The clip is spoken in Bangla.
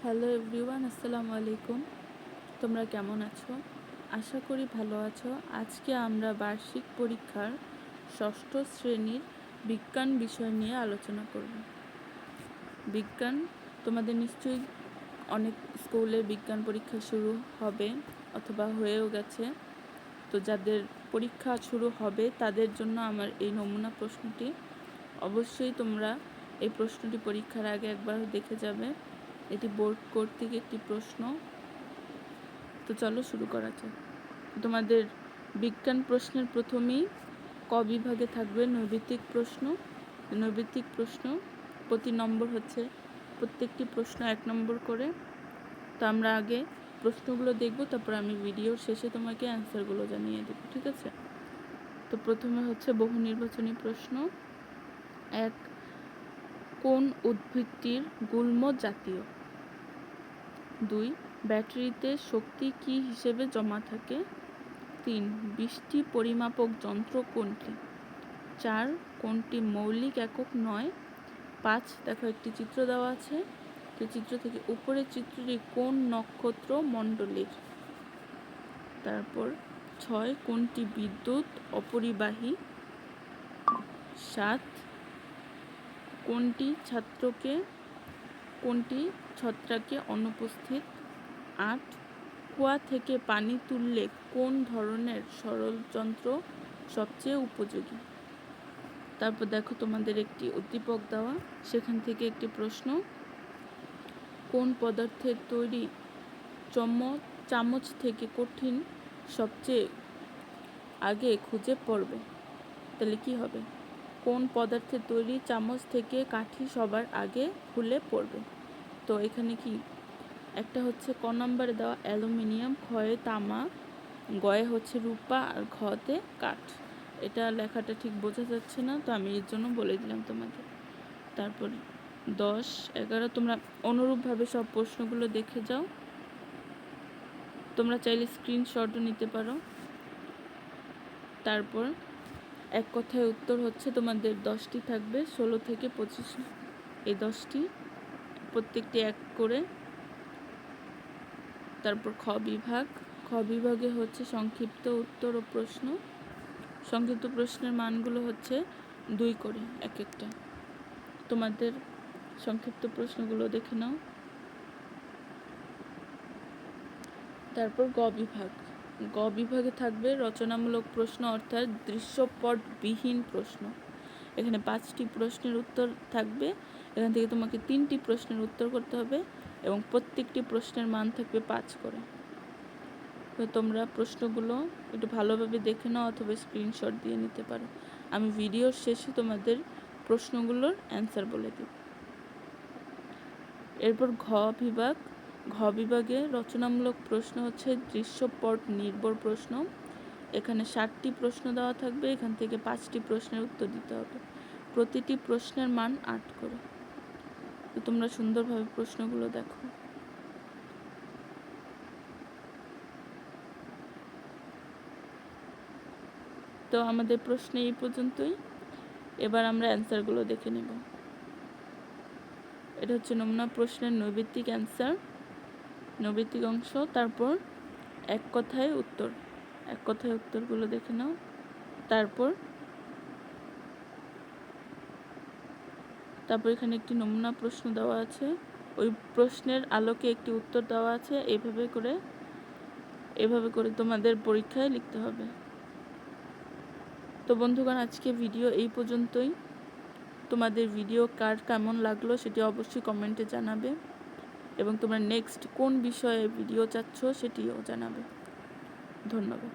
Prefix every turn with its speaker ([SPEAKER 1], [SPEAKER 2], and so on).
[SPEAKER 1] হ্যালো এভরিওয়ান, আসসালামু আলাইকুম। তোমরা কেমন আছো? আশা করি ভালো আছো। আজকে আমরা বার্ষিক পরীক্ষার ষষ্ঠ শ্রেণীর বিজ্ঞান বিষয় নিয়ে আলোচনা করব। বিজ্ঞান, তোমাদের নিশ্চয়ই অনেক স্কুলে বিজ্ঞান পরীক্ষা শুরু হবে অথবা হয়েও গেছে। তো যাদের পরীক্ষা শুরু হবে তাদের জন্য আমার এই নমুনা প্রশ্নটি। অবশ্যই তোমরা এই প্রশ্নটি পরীক্ষার আগে একবার দেখে যাবে। এটি বোর্ড কর্তৃক একটি প্রশ্ন। তো চলো শুরু করা যাক। তোমাদের বিজ্ঞান প্রশ্নের প্রথমেই ক বিভাগে থাকবে নৈর্ব্যক্তিক প্রশ্ন। নৈর্ব্যক্তিক প্রশ্ন প্রতি নম্বর হচ্ছে প্রত্যেকটি প্রশ্ন 1 নম্বর করে। তো আমরা আগে প্রশ্নগুলো দেখব, তারপর আমি ভিডিওর শেষে তোমাকে অ্যান্সারগুলো জানিয়ে দেব, ঠিক আছে? তো প্রথমে হচ্ছে বহু নির্বাচনী প্রশ্ন। 1, কোন উদ্ভিদটির গুল্ম জাতীয়? 2, ব্যাটারিতে শক্তি কী হিসেবে জমা থাকে? 3, বৃষ্টি পরিমাপক যন্ত্র কোনটি? 4, কোনটি মৌলিক একক নয়? 5, দেখো একটি চিত্র দেওয়া আছে। তো চিত্র থেকে উপরের চিত্রটি কোন নক্ষত্র মণ্ডলীর? তারপর 6, কোনটি বিদ্যুৎ অপরিবাহী? 7, কোনটি ছত্রাকে অনুপস্থিত? 8, কুয়া থেকে পানি তুললে কোন ধরনের সরল যন্ত্র সবচেয়ে উপযোগী? তারপর দেখো তোমাদের একটি উদ্দীপক দেওয়া, সেখান থেকে একটি প্রশ্ন। কোন পদার্থের তৈরি চামচ থেকে কঠিন সবচেয়ে আগে খুঁজে পড়বে? তাহলে কি হবে? কোন পদার্থের তৈরি চামচ থেকে কাঠি সবার আগে খুলে পড়বে? তো এখানে কি একটা হচ্ছে ক নম্বরে দেওয়া অ্যালুমিনিয়াম, খয়ে তামা, গয়ে হচ্ছে রূপা, আর ঘতে কাঠ। এটা লেখাটা ঠিক বোঝা যাচ্ছে না, তো আমি এর জন্য বলে দিলাম তোমাদের। তারপর 10, 11 তোমরা অনুরূপভাবে সব প্রশ্নগুলো দেখে যাও। তোমরা চাইলে স্ক্রিনশটও নিতে পারো। তারপর এক কথায় উত্তর হচ্ছে তোমাদের 10টি থাকবে, 16 থেকে 25। এই 10টি প্রত্যেকটি 1 করে। তারপর খ বিভাগে হচ্ছে সংক্ষিপ্ত উত্তর ও প্রশ্ন। সংক্ষিপ্ত প্রশ্নের মানগুলো হচ্ছে 2 করে এক একটা। তোমাদের সংক্ষিপ্ত প্রশ্নগুলো দেখে নাও। তারপর গ বিভাগে থাকবে রচনামূলক প্রশ্ন, অর্থাৎ দৃশ্যপটবিহীন প্রশ্ন। এখানে 5টি প্রশ্নের উত্তর থাকবে। এখান থেকে তোমাকে 3টি প্রশ্নের উত্তর করতে হবে এবং প্রত্যেকটি প্রশ্নের মান থাকবে 5 করে। তো তোমরা প্রশ্নগুলো একটু ভালোভাবে দেখে নাও অথবা স্ক্রিনশট দিয়ে নিতে পারো। আমি ভিডিওর শেষে তোমাদের প্রশ্নগুলোর অ্যান্সার বলে দেব। এরপর ঘ বিভাগে রচনামূলক প্রশ্ন হচ্ছে দৃশ্যপট নির্ভর প্রশ্ন। এখানে 7টি প্রশ্ন দেওয়া থাকবে। এখান থেকে 5টি প্রশ্নের উত্তর দিতে হবে। প্রতিটি প্রশ্নের মান 8 করে। তো তোমরা সুন্দরভাবে প্রশ্নগুলো দেখো। তো আমাদের প্রশ্ন এই পর্যন্তই। এবার আমরা অ্যান্সারগুলো দেখে নেব। এটা হচ্ছে নমুনা প্রশ্নের নৈর্ব্যক্তিক অ্যান্সার, নৈর্ব্যক্তিক অংশ। তারপর এক কথায় উত্তরগুলো দেখে নাও। তারপর এখানে একটি নমুনা প্রশ্ন দেওয়া আছে, ওই প্রশ্নের আলোকে একটি উত্তর দেওয়া আছে। এভাবে করে তোমাদের পরীক্ষায় লিখতে হবে। তো বন্ধুগণ, আজকে ভিডিও এই পর্যন্তই। তোমাদের ভিডিও কার কেমন লাগলো সেটি অবশ্যই কমেন্টে জানাবে এবং তোমরা নেক্সট কোন বিষয়ে ভিডিও চাচ্ছ সেটিও জানাবে। ধন্যবাদ।